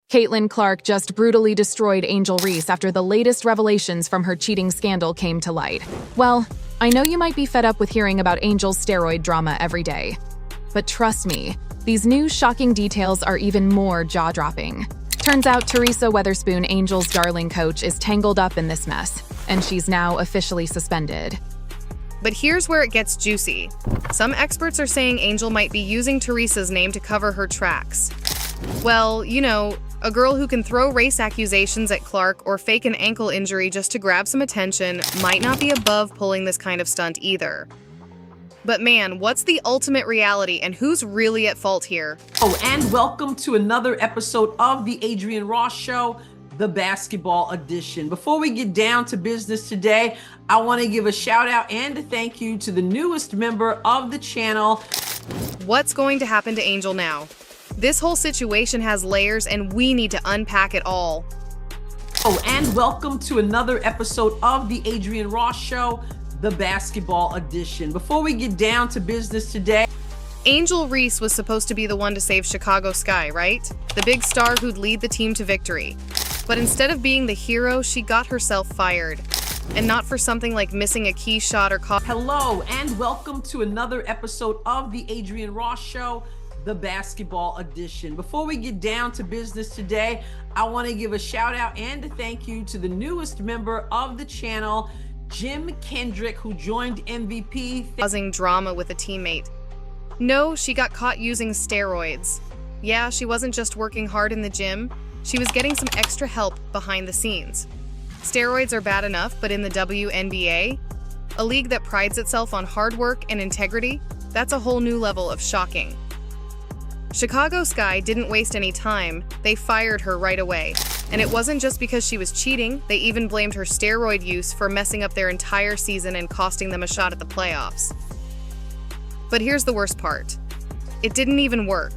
Caitlin Clark just brutally destroyed Angel Reese after the latest revelations from her cheating scandal came to light. Well, I know you might be fed up with hearing about Angel's steroid drama every day. But trust me, these new shocking details are even more jaw-dropping. Turns out Teresa Weatherspoon, Angel's darling coach, is tangled up in this mess, and she's now officially suspended. But here's where it gets juicy. Some experts are saying Angel might be using Teresa's name to cover her tracks. Well, you know, a girl who can throw race accusations at Clark or fake an ankle injury just to grab some attention might not be above pulling this kind of stunt either. But man, what's the ultimate reality and who's really at fault here? Oh, and welcome to another episode of the Adrienne Ross Show, the basketball edition. Before we get down to business today, I want to give a shout out and a thank you to the newest member of the channel. What's going to happen to Angel now? This whole situation has layers and we need to unpack it all. Oh, and welcome to another episode of the Adrienne Ross Show, the basketball edition. Before we get down to business today, Angel Reese was supposed to be the one to save Chicago Sky, right? The big star who'd lead the team to victory. But instead of being the hero, she got herself fired. And not for something like missing a key shot or Hello, and welcome to another episode of the Adrienne Ross Show, the basketball edition. Before we get down to business today, I want to give a shout out and a thank you to the newest member of the channel, Jim Kendrick, who joined MVP. Causing drama with a teammate. No, she got caught using steroids. Yeah, she wasn't just working hard in the gym, she was getting some extra help behind the scenes. Steroids are bad enough, but in the WNBA, a league that prides itself on hard work and integrity, that's a whole new level of shocking. Chicago Sky didn't waste any time, they fired her right away. And it wasn't just because she was cheating, they even blamed her steroid use for messing up their entire season and costing them a shot at the playoffs. But here's the worst part. It didn't even work.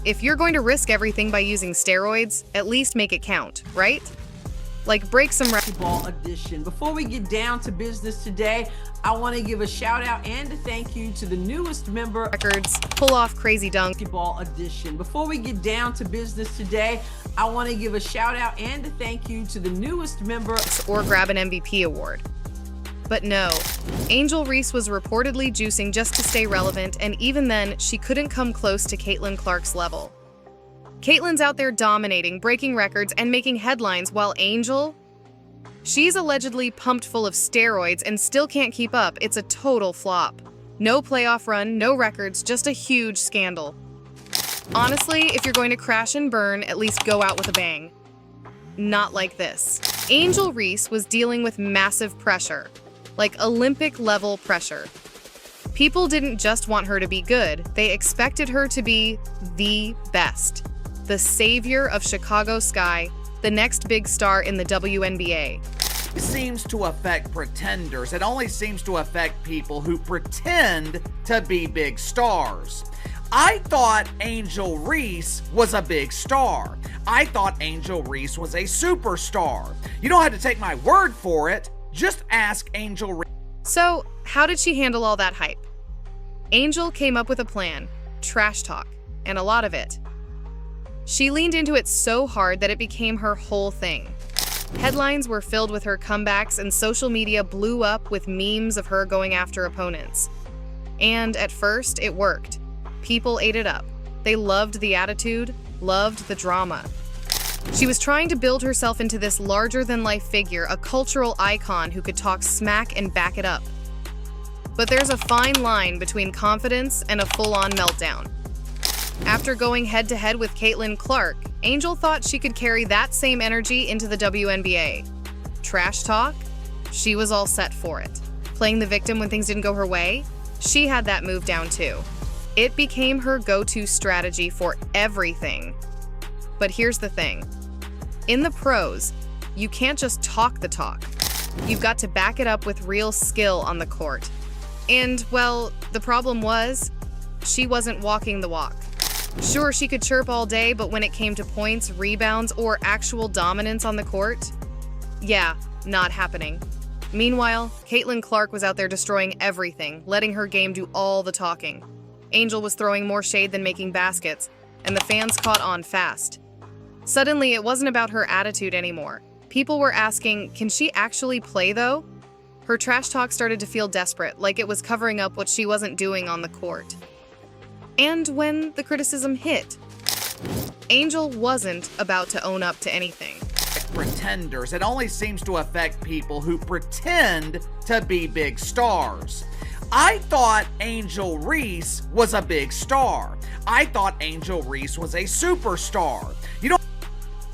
If you're going to risk everything by using steroids, at least make it count, right? Like break some basketball edition. Before we get down to business today, I want to give a shout out and a thank you to the newest member records, pull off crazy dunk. Basketball edition. Before we get down to business today, I want to give a shout out and a thank you to the newest member or grab an MVP award. But no, Angel Reese was reportedly juicing just to stay relevant, and even then, she couldn't come close to Caitlin Clark's level. Caitlin's out there dominating, breaking records, and making headlines, while Angel? She's allegedly pumped full of steroids and still can't keep up. It's a total flop. No playoff run, no records, just a huge scandal. Honestly, if you're going to crash and burn, at least go out with a bang. Not like this. Angel Reese was dealing with massive pressure, like Olympic-level pressure. People didn't just want her to be good, they expected her to be the best. The savior of Chicago Sky, the next big star in the WNBA. It seems to affect pretenders. It only seems to affect people who pretend to be big stars. I thought Angel Reese was a big star. I thought Angel Reese was a superstar. You don't have to take my word for it. Just ask Angel Reese. So, how did she handle all that hype? Angel came up with a plan, trash talk, and a lot of it. She leaned into it so hard that it became her whole thing. Headlines were filled with her comebacks and social media blew up with memes of her going after opponents. And at first, it worked. People ate it up. They loved the attitude, loved the drama. She was trying to build herself into this larger-than-life figure, a cultural icon who could talk smack and back it up. But there's a fine line between confidence and a full-on meltdown. After going head-to-head with Caitlin Clark, Angel thought she could carry that same energy into the WNBA. Trash talk? She was all set for it. Playing the victim when things didn't go her way? She had that move down too. It became her go-to strategy for everything. But here's the thing. In the pros, you can't just talk the talk. You've got to back it up with real skill on the court. And, well, the problem was, she wasn't walking the walk. Sure, she could chirp all day, but when it came to points, rebounds, or actual dominance on the court, yeah, not happening. Meanwhile, Caitlin Clark was out there destroying everything, letting her game do all the talking. Angel was throwing more shade than making baskets, and the fans caught on fast. Suddenly, it wasn't about her attitude anymore. People were asking, can she actually play though? Her trash talk started to feel desperate, like it was covering up what she wasn't doing on the court. And when the criticism hit, Angel wasn't about to own up to anything. Pretenders. It only seems to affect people who pretend to be big stars. I thought Angel Reese was a big star. I thought Angel Reese was a superstar.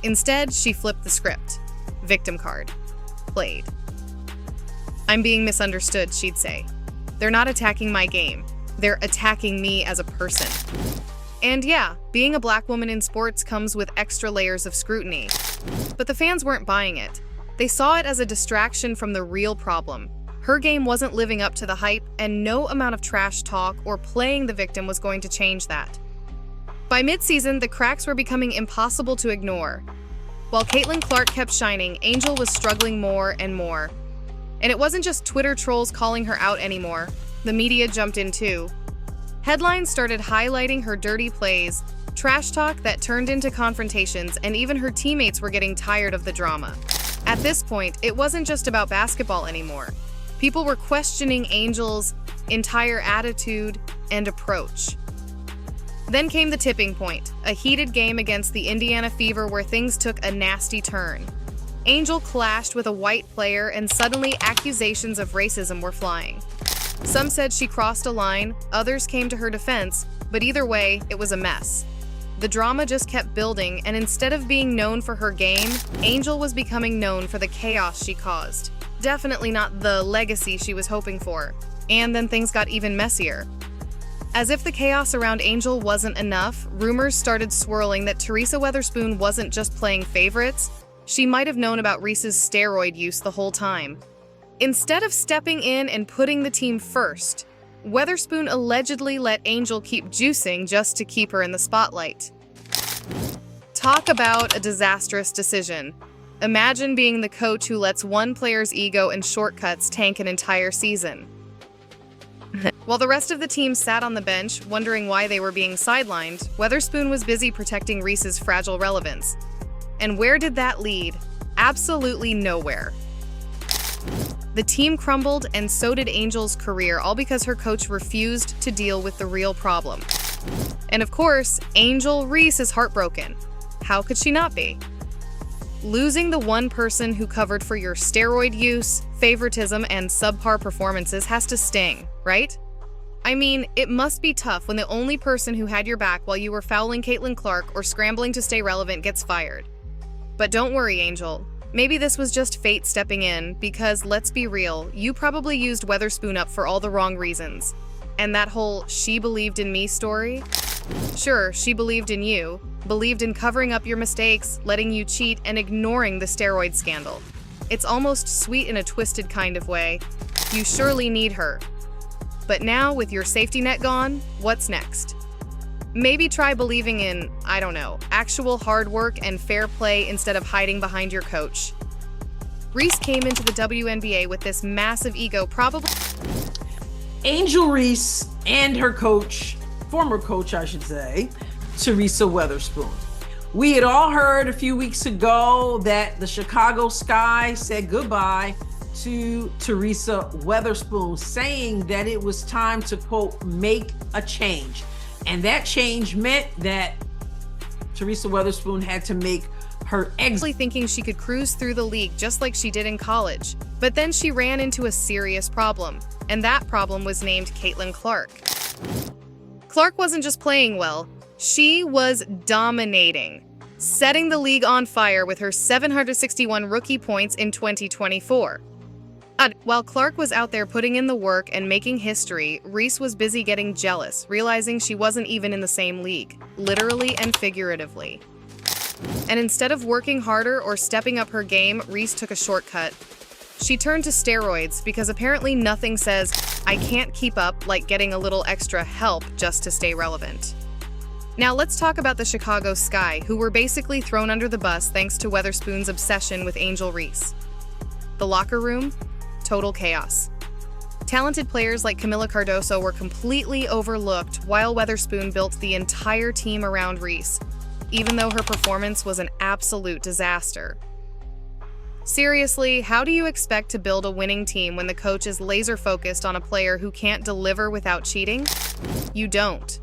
Instead, she flipped the script. Victim card. Played. I'm being misunderstood, she'd say. They're not attacking my game. They're attacking me as a person. And yeah, being a black woman in sports comes with extra layers of scrutiny. But the fans weren't buying it. They saw it as a distraction from the real problem. Her game wasn't living up to the hype, and no amount of trash talk or playing the victim was going to change that. By mid-season, the cracks were becoming impossible to ignore. While Caitlin Clark kept shining, Angel was struggling more and more. And it wasn't just Twitter trolls calling her out anymore. The media jumped in too. Headlines started highlighting her dirty plays, trash talk that turned into confrontations, and even her teammates were getting tired of the drama. At this point, it wasn't just about basketball anymore. People were questioning Angel's entire attitude and approach. Then came the tipping point, a heated game against the Indiana Fever where things took a nasty turn. Angel clashed with a white player, and suddenly accusations of racism were flying. Some said she crossed a line, others came to her defense, but either way, it was a mess. The drama just kept building, and instead of being known for her game, Angel was becoming known for the chaos she caused. Definitely not the legacy she was hoping for. And then things got even messier. As if the chaos around Angel wasn't enough, rumors started swirling that Teresa Weatherspoon wasn't just playing favorites. She might have known about Reese's steroid use the whole time. Instead of stepping in and putting the team first, Weatherspoon allegedly let Angel keep juicing just to keep her in the spotlight. Talk about a disastrous decision. Imagine being the coach who lets one player's ego and shortcuts tank an entire season. While the rest of the team sat on the bench, wondering why they were being sidelined, Weatherspoon was busy protecting Reese's fragile relevance. And where did that lead? Absolutely nowhere. The team crumbled, and so did Angel's career, all because her coach refused to deal with the real problem. And of course, Angel Reese is heartbroken. How could she not be? Losing the one person who covered for your steroid use, favoritism, and subpar performances has to sting, right? I mean, it must be tough when the only person who had your back while you were fouling Caitlin Clark or scrambling to stay relevant gets fired. But don't worry, Angel. Maybe this was just fate stepping in, because let's be real, you probably used Weatherspoon up for all the wrong reasons. And that whole "she believed in me" story? Sure, she believed in you, believed in covering up your mistakes, letting you cheat, and ignoring the steroid scandal. It's almost sweet in a twisted kind of way. You surely need her. But now, with your safety net gone, what's next? Maybe try believing in, I don't know, actual hard work and fair play instead of hiding behind your coach. Reese came into the WNBA with this massive ego, probably. Angel Reese and her coach, former coach, I should say, Teresa Weatherspoon. We had all heard a few weeks ago that the Chicago Sky said goodbye to Teresa Weatherspoon, saying that it was time to, quote, make a change. And that change meant that Teresa Weatherspoon had to make her exit. Thinking she could cruise through the league just like she did in college. But then she ran into a serious problem, and that problem was named Caitlin Clark. Clark wasn't just playing well, she was dominating, setting the league on fire with her 761 rookie points in 2024. While Clark was out there putting in the work and making history, Reese was busy getting jealous, realizing she wasn't even in the same league, literally and figuratively. And instead of working harder or stepping up her game, Reese took a shortcut. She turned to steroids because apparently nothing says, "I can't keep up," like getting a little extra help just to stay relevant. Now let's talk about the Chicago Sky, who were basically thrown under the bus thanks to Weatherspoon's obsession with Angel Reese. The locker room? Total chaos. Talented players like Camila Cardoso were completely overlooked while Weatherspoon built the entire team around Reese. even though her performance was an absolute disaster. Seriously, how do you expect to build a winning team when the coach is laser-focused on a player who can't deliver without cheating? You don't.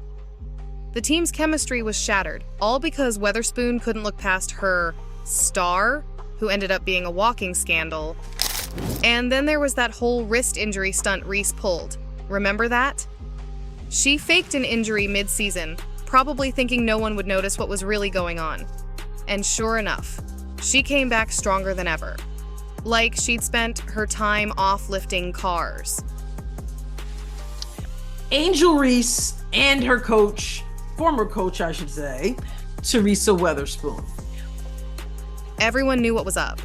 The team's chemistry was shattered, all because Weatherspoon couldn't look past her star, who ended up being a walking scandal. And then there was that whole wrist injury stunt Reese pulled. Remember that? She faked an injury mid-season, probably thinking no one would notice what was really going on. And sure enough, she came back stronger than ever. Like she'd spent her time off lifting cars. Angel Reese and her coach, former coach, I should say, Teresa Weatherspoon. Everyone knew what was up.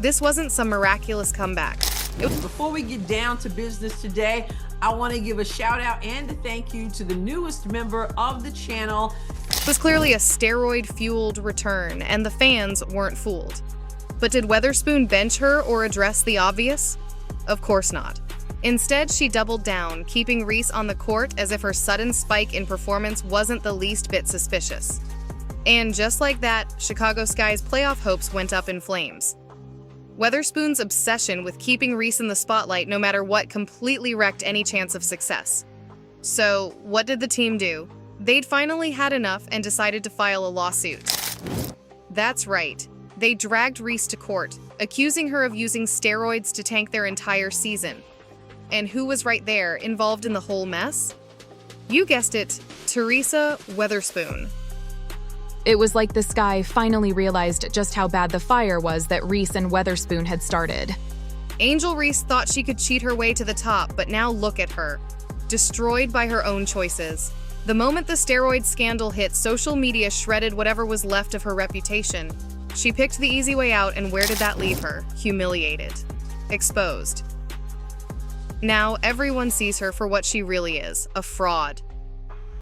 This wasn't some miraculous comeback. Before we get down to business today, I want to give a shout out and a thank you to the newest member of the channel. It was clearly a steroid-fueled return, and the fans weren't fooled. But did Weatherspoon bench her or address the obvious? Of course not. Instead, she doubled down, keeping Reese on the court as if her sudden spike in performance wasn't the least bit suspicious. And just like that, Chicago Sky's playoff hopes went up in flames. Weatherspoon's obsession with keeping Reese in the spotlight no matter what completely wrecked any chance of success. So, what did the team do? They'd finally had enough and decided to file a lawsuit. That's right. They dragged Reese to court, accusing her of using steroids to tank their entire season. And who was right there, involved in the whole mess? You guessed it, Teresa Weatherspoon. It was like the Sky finally realized just how bad the fire was that Reese and Weatherspoon had started. Angel Reese thought she could cheat her way to the top, but now look at her. Destroyed by her own choices. The moment the steroid scandal hit, social media shredded whatever was left of her reputation. She picked the easy way out, and where did that leave her? Humiliated. Exposed. Now, everyone sees her for what she really is, a fraud.